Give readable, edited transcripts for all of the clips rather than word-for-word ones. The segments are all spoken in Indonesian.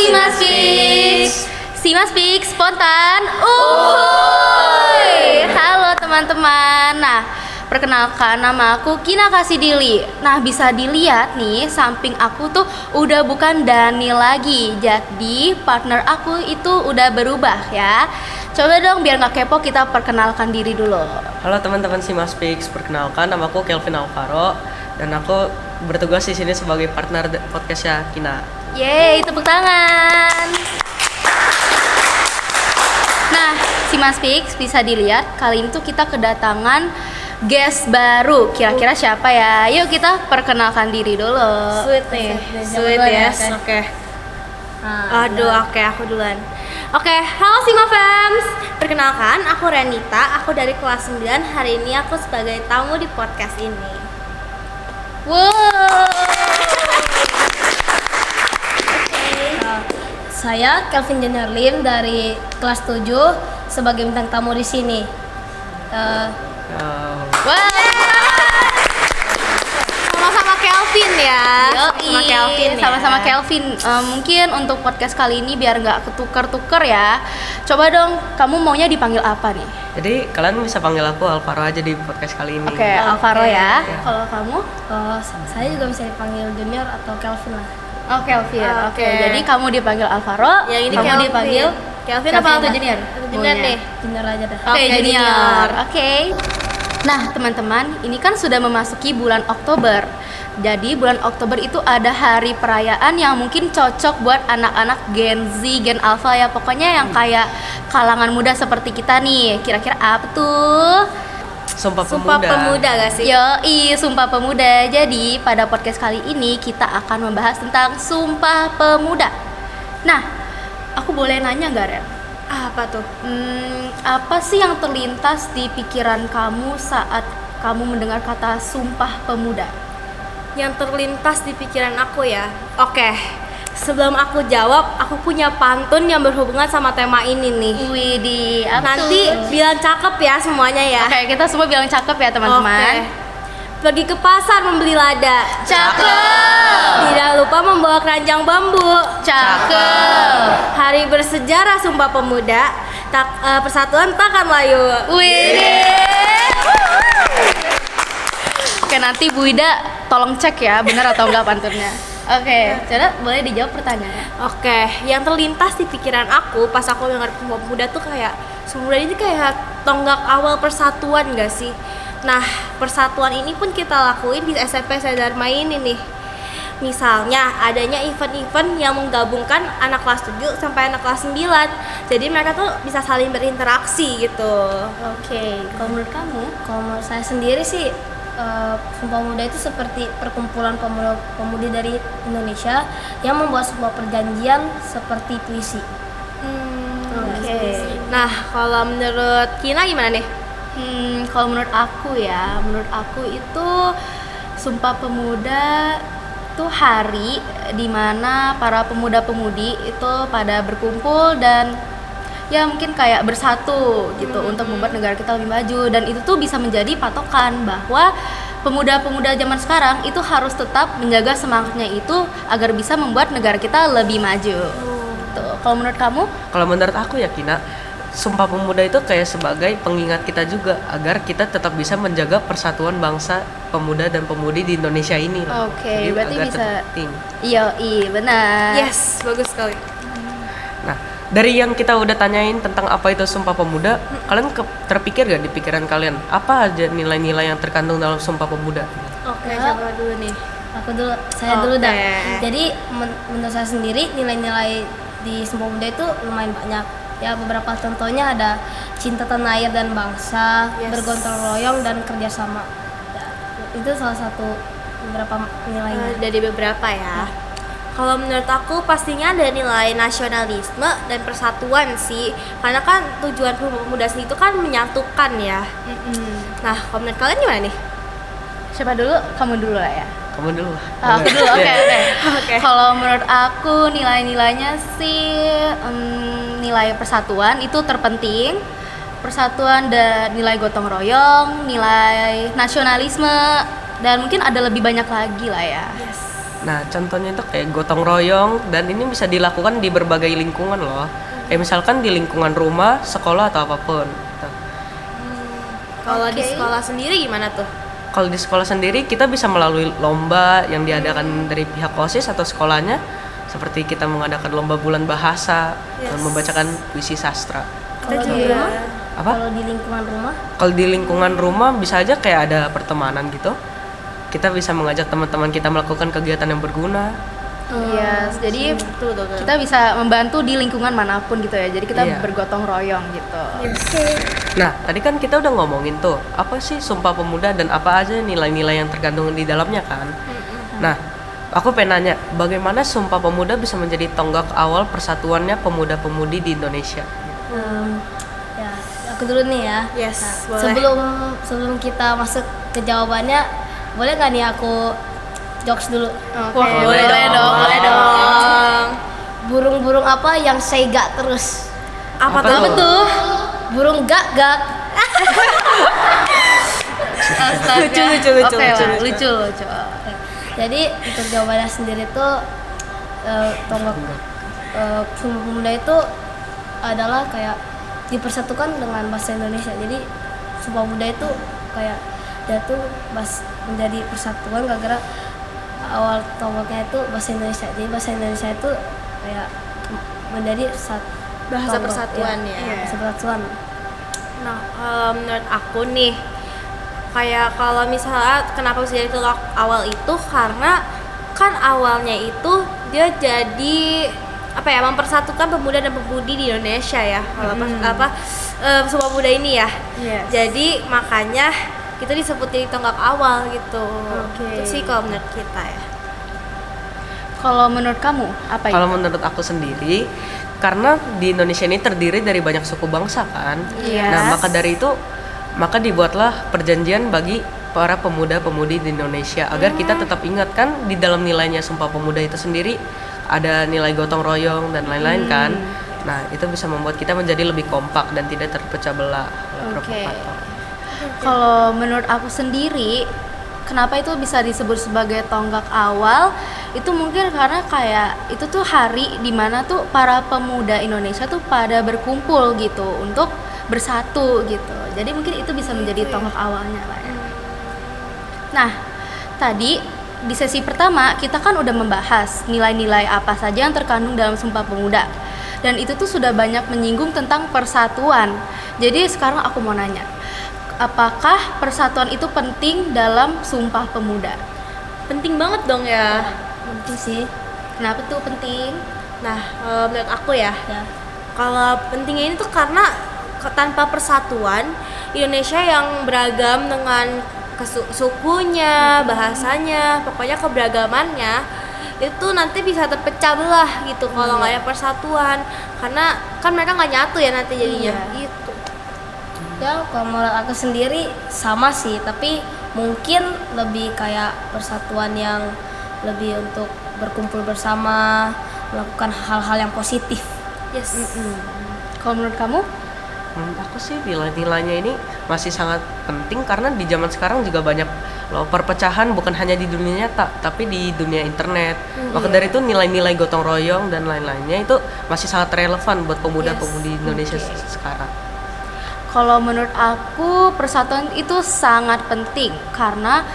Simas Speak spontan. Halo teman-teman. Nah, perkenalkan nama aku Kina Kasidili. Nah, bisa dilihat nih samping aku tuh udah bukan Dani lagi. Jadi partner aku itu udah berubah ya. Coba dong biar nggak kepo kita perkenalkan diri dulu. Halo teman-teman Simas Speak, perkenalkan nama aku Kelvin Alvaro dan aku bertugas di sini sebagai partner podcastnya Kina. Yeay, tepuk tangan. Nah, Simas Speak bisa dilihat kali ini tuh kita kedatangan guest baru. Kira-kira siapa ya? Yuk kita perkenalkan diri dulu. Sweet nih, sweet ya. Oke. Oke, aku duluan. Oke, halo Sima Fams. Perkenalkan, aku Renita, aku dari kelas 9. Hari ini aku sebagai tamu di podcast ini. Wow. Saya Kelvin Junior Lim dari kelas 7 sebagai bintang tamu di sini. Sama-sama Kelvin ya. Sama Kelvin, sama-sama Kelvin. Mungkin untuk podcast kali ini biar nggak ketuker-tuker ya. Coba dong, kamu maunya dipanggil apa nih? Jadi kalian bisa panggil aku Alvaro aja di podcast kali ini. Oke, Alvaro ya. Ya. Kalau kamu? Saya juga bisa dipanggil Junior atau Kelvin lah. Oh, Kelvin. Oke. Oke. Jadi kamu dipanggil Alvaro, Yang ini kamu Kelvin. dipanggil Kelvin Kelvin apa atau Junior? Junior Maunya. nih. Junior aja dah. Oke, Oke, Junior. Junior. Oke. Nah, teman-teman, ini kan sudah memasuki bulan Oktober. Jadi bulan Oktober itu ada hari perayaan yang mungkin cocok buat anak-anak Gen Z, Gen Alpha ya. Pokoknya yang kayak kalangan muda seperti kita nih. Kira-kira apa tuh? Sumpah Pemuda gak sih? Yoi, Sumpah Pemuda. Jadi pada podcast kali ini kita akan membahas tentang Sumpah Pemuda. Nah, aku boleh nanya gak, Ren? Apa tuh? Apa sih yang terlintas di pikiran kamu saat kamu mendengar kata Sumpah Pemuda? Yang terlintas di pikiran aku ya. Oke. Sebelum aku jawab, aku punya pantun yang berhubungan sama tema ini nih. Widih, apa Nanti tuh? bilang cakep ya semuanya ya. Oke, kita semua bilang cakep ya teman-teman. Oke. Pergi ke pasar membeli lada. Cakep. Tidak lupa membawa keranjang bambu. Cakep. Hari bersejarah Sumpah Pemuda. Persatuan takkan layu. Widih. Oke, nanti Bu Ida tolong cek ya benar atau enggak pantunnya. Oke, coba boleh dijawab pertanyaannya. Oke, yang terlintas di pikiran aku pas aku dengar Sumpah Pemuda tuh kayak Sumpah Pemuda ini kayak tonggak awal persatuan gak sih? Nah, persatuan ini pun kita lakuin di SMP Dharma ini nih. Misalnya adanya event-event yang menggabungkan anak kelas 7 sampai anak kelas 9. Jadi mereka tuh bisa saling berinteraksi gitu. Oke, kalau menurut kamu? Kalau menurut saya sendiri sih, Sumpah Pemuda itu seperti perkumpulan pemuda-pemudi dari Indonesia yang membuat sebuah perjanjian seperti puisi. Oke. Nah, kalau menurut Kina gimana nih? Kalau menurut aku ya, menurut aku itu Sumpah Pemuda itu hari dimana para pemuda-pemudi itu pada berkumpul dan ya mungkin kayak bersatu gitu untuk membuat negara kita lebih maju, dan itu tuh bisa menjadi patokan bahwa pemuda-pemuda zaman sekarang itu harus tetap menjaga semangatnya itu agar bisa membuat negara kita lebih maju. Tuh, kalau menurut kamu? Kalau menurut aku ya Kina, Sumpah Pemuda itu kayak sebagai pengingat kita juga agar kita tetap bisa menjaga persatuan bangsa pemuda dan pemudi di Indonesia ini loh. Oke, Jadi berarti agar bisa. tetap penting. Iya, benar. Yes, bagus sekali. Nah, dari yang kita udah tanyain tentang apa itu Sumpah Pemuda, kalian terpikir gak di pikiran kalian apa aja nilai-nilai yang terkandung dalam Sumpah Pemuda? Oke, Ya. siapa dulu nih? Saya dulu dah. Oke. Jadi menurut saya sendiri nilai-nilai di Sumpah Pemuda itu lumayan banyak. Ya, beberapa contohnya ada cinta tanah air dan bangsa, Yes. bergotong royong dan kerjasama. Ya, itu salah satu beberapa nilainya. Dari beberapa ya. Kalau menurut aku pastinya ada nilai nasionalisme dan persatuan sih. Karena kan tujuan Sumpah Pemuda itu kan menyatukan ya. Nah, kalau menurut kalian gimana nih? Siapa dulu? Kamu dulu lah ya. Kamu dulu lah. Aku dulu, oke. Oke. Kalau menurut aku nilai-nilainya sih nilai persatuan itu terpenting. Persatuan dan nilai gotong royong, nilai nasionalisme, dan mungkin ada lebih banyak lagi lah ya. Yes. Nah, contohnya itu kayak gotong royong dan ini bisa dilakukan di berbagai lingkungan loh. Kayak misalkan di lingkungan rumah, sekolah atau apapun. Gitu. Kalau di Oke. sekolah sendiri gimana tuh? Kalau di sekolah sendiri kita bisa melalui lomba yang diadakan dari pihak OSIS atau sekolahnya, seperti kita mengadakan lomba bulan bahasa dan membacakan puisi sastra. Kita Kalau di juga rumah, Apa? kalau di lingkungan rumah, Kalau di lingkungan rumah bisa aja kayak ada pertemanan gitu. Kita bisa mengajak teman-teman kita melakukan kegiatan yang berguna. Iya, jadi betul. kita bisa membantu di lingkungan manapun gitu ya. Jadi kita Iya. bergotong royong gitu. Nah, tadi kan kita udah ngomongin tuh, apa sih Sumpah Pemuda dan apa aja nilai-nilai yang terkandung di dalamnya kan? Nah, aku pengen nanya, bagaimana Sumpah Pemuda bisa menjadi tonggak awal persatuannya pemuda-pemudi di Indonesia? ya aku dulu nih ya. Yes, boleh. Sebelum kita masuk ke jawabannya, boleh nggak nih aku jokes dulu? Oke, boleh dong. Burung-burung apa yang sega terus? Apa Apa tuh? tuh? Burung gak-gak. Lucu. Oke, lucu. Oke. Jadi untuk jawabannya sendiri tuh tonggak Sumpah Pemuda itu adalah kayak dipersatukan dengan bahasa Indonesia. Jadi Sumpah Pemuda itu kayak dia tuh menjadi persatuan gara-gara awal tonggaknya itu bahasa Indonesia. Jadi bahasa Indonesia itu kayak menjadi Bahasa tonggak, persatuan ya. Bahasa persatuan. Nah, kalau menurut aku nih, kayak kalau misalnya kenapa bisa jadi tonggak awal itu karena kan awalnya itu dia jadi apa ya, mempersatukan pemuda dan pemudi di Indonesia ya. Kalau Sumpah Pemuda ini ya. Yes. Jadi makanya itu disebut jadi tonggak awal gitu. Oke. Itu sih kalau menurut kita ya. Kalau menurut kamu apa Kalau itu? menurut aku sendiri, karena di Indonesia ini terdiri dari banyak suku bangsa kan. Yes. Nah, maka dibuatlah perjanjian bagi para pemuda-pemudi di Indonesia agar kita tetap ingat kan di dalam nilainya Sumpah Pemuda itu sendiri ada nilai gotong royong dan lain-lain kan. Nah, itu bisa membuat kita menjadi lebih kompak dan tidak terpecah belah oleh Oke. provokator. Kalau menurut aku sendiri, kenapa itu bisa disebut sebagai tonggak awal? Itu mungkin karena kayak itu tuh hari dimana tuh para pemuda Indonesia tuh pada berkumpul gitu untuk bersatu gitu. Jadi mungkin itu bisa menjadi tonggak awalnya lah ya. Nah, tadi di sesi pertama kita kan udah membahas nilai-nilai apa saja yang terkandung dalam Sumpah Pemuda. Dan itu tuh sudah banyak menyinggung tentang persatuan. Jadi sekarang aku mau nanya, apakah persatuan itu penting dalam Sumpah Pemuda? Penting banget dong ya. Penting sih. Kenapa tuh penting? Nah, menurut aku ya, Ya. kalau pentingnya ini tuh karena tanpa persatuan Indonesia yang beragam dengan sukunya, bahasanya, pokoknya keberagamannya itu nanti bisa terpecah belah gitu kalau nggak ada persatuan, karena kan mereka nggak nyatu ya nanti jadinya gitu. Ya, kalau menurut aku sendiri sama sih, tapi mungkin lebih kayak persatuan yang lebih untuk berkumpul bersama, melakukan hal-hal yang positif. Yes. Kalau menurut kamu? Menurut aku sih nilai-nilainya ini masih sangat penting karena di zaman sekarang juga banyak loh perpecahan bukan hanya di dunia nyata tapi di dunia internet. Maka dari itu nilai-nilai gotong royong dan lain-lainnya itu masih sangat relevan buat pemuda-pemudi Indonesia sekarang. Kalau menurut aku persatuan itu sangat penting karena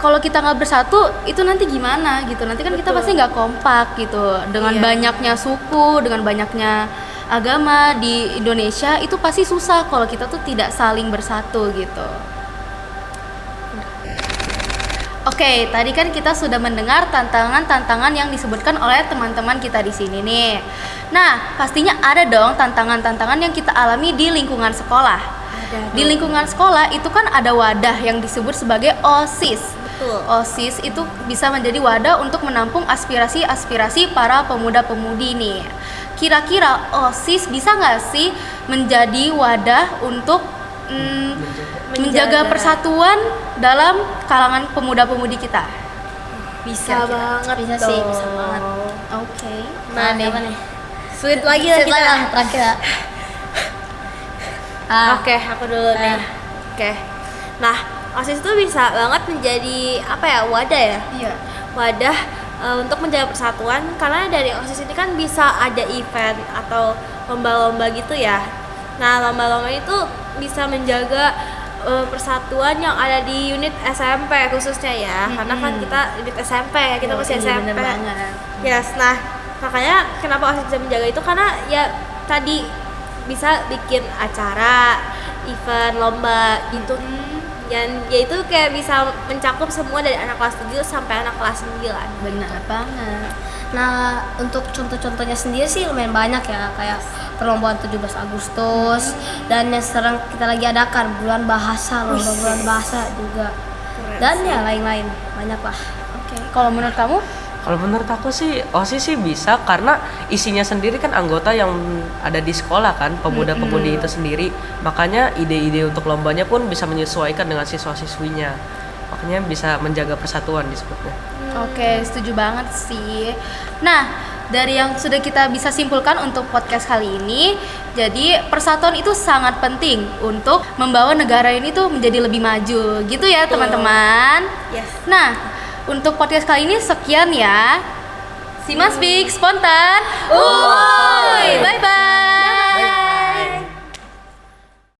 kalau kita nggak bersatu itu nanti gimana gitu, nanti kan kita pasti nggak kompak gitu dengan banyaknya suku, dengan banyaknya agama di Indonesia itu pasti susah kalau kita tuh tidak saling bersatu gitu. Oke, tadi kan kita sudah mendengar tantangan-tantangan yang disebutkan oleh teman-teman kita di sini nih. Nah, pastinya ada dong tantangan-tantangan yang kita alami di lingkungan sekolah. Di lingkungan sekolah itu kan ada wadah yang disebut sebagai OSIS. Betul. OSIS itu bisa menjadi wadah untuk menampung aspirasi-aspirasi para pemuda-pemudi nih. Kira-kira OSIS bisa nggak sih menjadi wadah untuk menjaga persatuan dalam kalangan pemuda-pemudi kita? Bisa banget. Bisa dong. sih, bisa banget. Oke. Nah, nih. apa nih? Sweet lagi lah Sweet kita. lah, terakhir ya. Oke, aku dulu nih. Oke. Nah, OSIS itu bisa banget menjadi apa ya, wadah ya? Iya. Wadah untuk menjaga persatuan, karena dari OSIS ini kan bisa ada event atau lomba-lomba gitu ya. Nah, lomba-lomba itu bisa menjaga persatuan yang ada di unit SMP khususnya ya, karena kan kita unit SMP, kita masih Iya, SMP. bener banget. Yes, nah makanya kenapa OSIS bisa menjaga itu, karena ya tadi bisa bikin acara, event, lomba gitu. Dan ya itu kayak bisa mencakup semua dari anak kelas 7 sampai anak kelas 9. Benar banget. Nah, untuk contoh-contohnya sendiri sih lumayan banyak ya, kayak perlombaan 17 Agustus dan yang sekarang kita lagi adakan bulan bahasa, lomba bulan bahasa juga. Dan ya lain-lain, banyak lah. Oke. Kalau menurut kamu? Kalau menurut aku sih OSIS sih bisa, karena isinya sendiri kan anggota yang ada di sekolah kan, pemuda-pemudi itu sendiri. Makanya ide-ide untuk lombanya pun bisa menyesuaikan dengan siswa-siswinya. Makanya bisa menjaga persatuan disebutnya. Oke, setuju banget sih. Nah, dari yang sudah kita bisa simpulkan untuk podcast kali ini, jadi persatuan itu sangat penting untuk membawa negara ini tuh menjadi lebih maju, gitu ya teman-teman. Yes. Nah, untuk podcast kali ini sekian ya. Simas Speak Spontan. Uy,